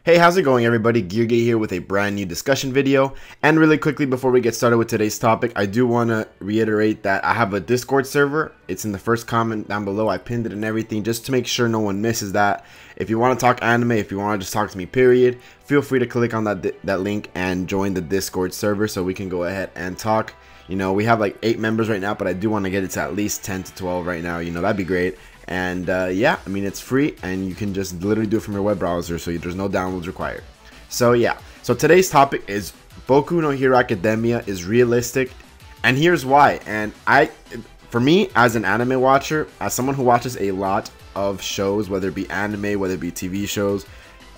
Hey, how's it going everybody? Geargiaa here with a brand new discussion video. And really quickly before we get started with today's topic, I do want to reiterate that I have a Discord server. It's in the first comment down below. I pinned it and everything just to make sure no one misses that. If you want to talk anime, if you want to just talk to me period, feel free to click on that link and join the Discord server so we can go ahead and talk. You know, we have like 8 members right now, but I do want to get it to at least 10 to 12 right now. You know, that'd be great. And yeah, I mean, it's free and you can just literally do it from your web browser, so there's no downloads required. So yeah, so today's topic is Boku no Hero Academia is realistic, and here's why. And for me, as an anime watcher, as someone who watches a lot of shows, whether it be anime, whether it be TV shows,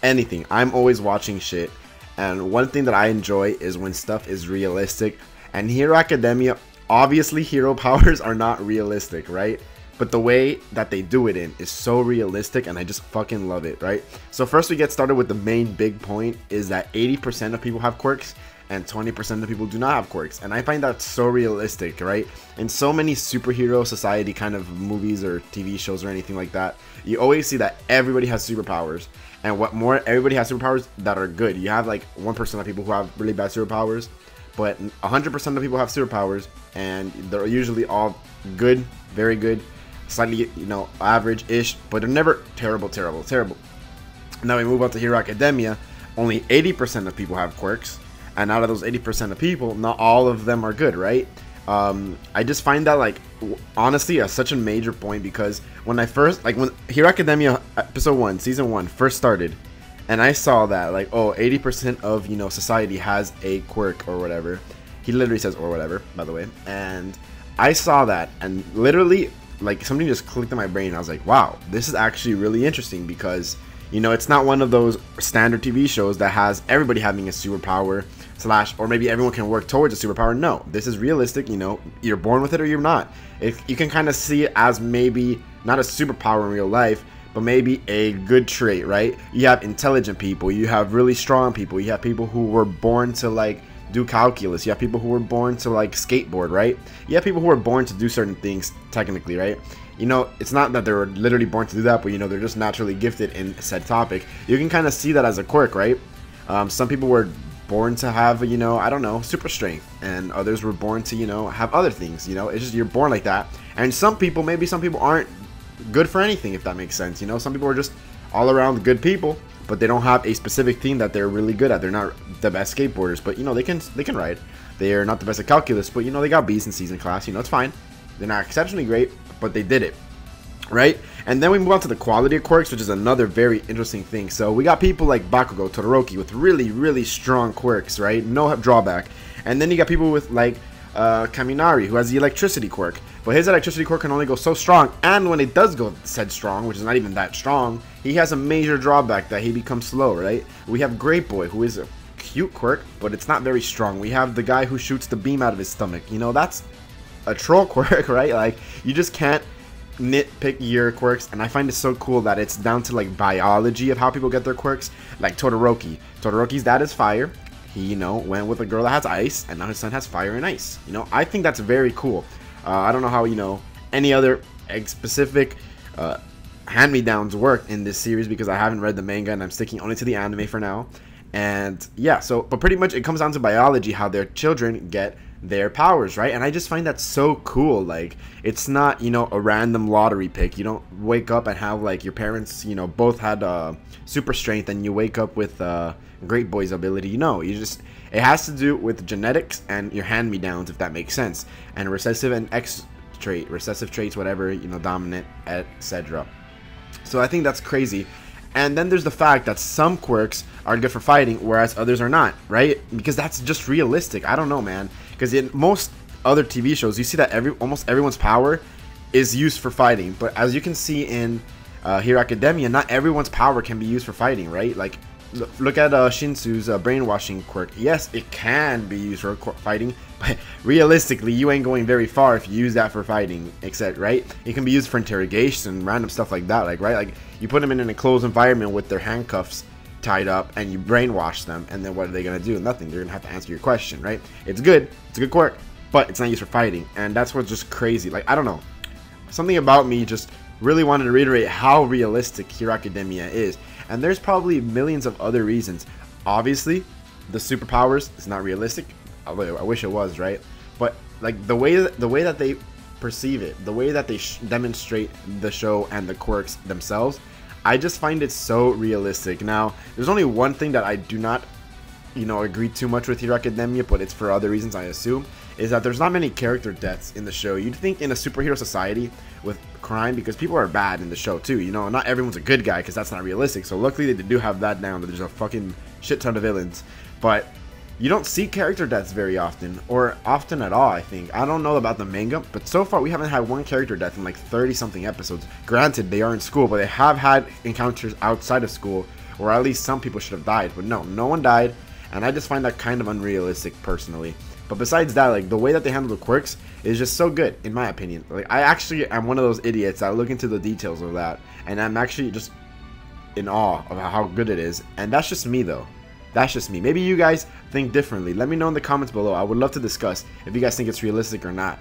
anything, I'm always watching shit. And one thing that I enjoy is when stuff is realistic. And Hero Academia, obviously hero powers are not realistic, right? But the way that they do it in is so realistic, and I just fucking love it, right? So first we get started with the main big point is that 80% of people have quirks and 20% of people do not have quirks. And I find that so realistic, right? In so many superhero society kind of movies or TV shows or anything like that, you always see that everybody has superpowers. And what more, everybody has superpowers that are good. You have like 1% of people who have really bad superpowers, but 100% of people have superpowers, and they're usually all good, very good, slightly, you know, average-ish, but they're never terrible. Now we move on to Hero Academia. Only 80% of people have quirks, and out of those 80% of people, not all of them are good, right? I just find that, like, honestly, such a major point, because when I first, like, when Hero Academia episode 1, season 1 first started, and I saw that, like, oh, 80% of, you know, society has a quirk or whatever. He literally says or whatever, by the way, and I saw that, and literally, like, something just clicked in my brain. I was like, wow, this is actually really interesting, because, you know, it's not one of those standard TV shows that has everybody having a superpower / or maybe everyone can work towards a superpower. No, this is realistic. You know, you're born with it or you're not. You can kind of see it as maybe not a superpower in real life, but maybe a good trait, right? You have intelligent people, you have really strong people, you have people who were born to, like, do calculus, you have people who were born to, like, skateboard, right? You have people who were born to do certain things, technically, right? You know, it's not that they were literally born to do that, but, you know, they're just naturally gifted in said topic. You can kind of see that as a quirk, right? Some people were born to have, you know, I don't know, super strength, and others were born to, you know, have other things. You know, it's just you're born like that. And some people, maybe some people aren't good for anything, if that makes sense. You know, some people are just all around good people, but they don't have a specific thing that they're really good at. They're not the best skateboarders, but, you know, they can ride. They're not the best at calculus, but, you know, they got B's in season class. You know, it's fine. They're not exceptionally great, but they did it, right? And then we move on to the quality of quirks, which is another very interesting thing. So we got people like Bakugo, Todoroki with really strong quirks, right? No drawback. And then you got people with, like, Kaminari, who has the electricity quirk, but his electricity quirk can only go so strong, and when it does go said strong, which is not even that strong, he has a major drawback that he becomes slow, right? We have Great Boy, who is a cute quirk, but it's not very strong. We have the guy who shoots the beam out of his stomach. You know, that's a troll quirk, right? Like, you just can't nitpick your quirks, and I find it so cool that it's down to, like, biology of how people get their quirks. Like Todoroki. Todoroki's dad is fire. He, you know, went with a girl that has ice, and now his son has fire and ice. You know, I think that's very cool. I don't know how, you know, any other specific hand-me-downs work in this series, because I haven't read the manga and I'm sticking only to the anime for now. And yeah, so, but pretty much it comes down to biology, how their children get their powers, right? And I just find that so cool. Like, it's not, you know, a random lottery pick. You don't wake up and have, like, your parents, you know, both had super strength, and you wake up with Great Boy's ability. You know, you just, it has to do with genetics and your hand-me-downs, if that makes sense, and recessive and X trait, recessive traits, whatever, you know, dominant, etc. So I think that's crazy. And then there's the fact that some quirks are good for fighting, whereas others are not, right? Because that's just realistic. I don't know, man. Because in most other TV shows, you see that almost everyone's power is used for fighting. But as you can see in Hero Academia, not everyone's power can be used for fighting, right? Like, look at Shinsu's Brainwashing quirk. Yes, it can be used for fighting, but realistically, you ain't going very far if you use that for fighting, except, right? It can be used for interrogation and random stuff like that, like, right? Like, you put them in an enclosed environment with their handcuffs tied up, and you brainwash them, and then what are they gonna do? Nothing. They're gonna have to answer your question, right? It's good. It's a good quirk, but it's not used for fighting, and that's what's just crazy. Like, I don't know. Something about me just really wanted to reiterate how realistic Hero Academia is. And there's probably millions of other reasons. Obviously, the superpowers is not realistic. I wish it was, right? But like the way that they perceive it, the way that they demonstrate the show and the quirks themselves, I just find it so realistic. Now, there's only one thing that I do not, agree too much with Hero Academia, but it's for other reasons, I assume, is that there's not many character deaths in the show. You'd think in a superhero society with crime, because people are bad in the show too, not everyone's a good guy, because that's not realistic. So luckily they do have that down, that there's a fucking shit ton of villains. But you don't see character deaths very often, or often at all, I think. I don't know about the manga, but so far we haven't had one character death in like 30 something episodes. Granted, they are in school, but they have had encounters outside of school, or at least some people should have died. But no one died, and I just find that kind of unrealistic personally. But besides that, like, the way that they handle the quirks is just so good, in my opinion. Like, I actually am one of those idiots that look into the details of that, and I'm actually just in awe of how good it is. And that's just me, though. That's just me. Maybe you guys think differently. Let me know in the comments below. I would love to discuss if you guys think it's realistic or not.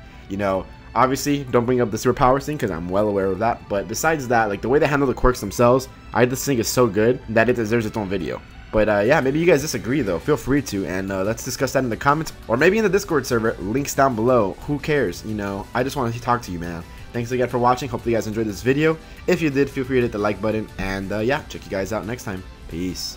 Obviously, don't bring up the superpowers thing, because I'm well aware of that. But besides that, like, the way they handle the quirks themselves, I just think is so good that it deserves its own video. But yeah, maybe you guys disagree though. Feel free to, and let's discuss that in the comments, or maybe in the Discord server. Links down below. Who cares? I just want to talk to you, man. Thanks again for watching. Hopefully you guys enjoyed this video. If you did, feel free to hit the like button, and yeah, check you guys out next time. Peace.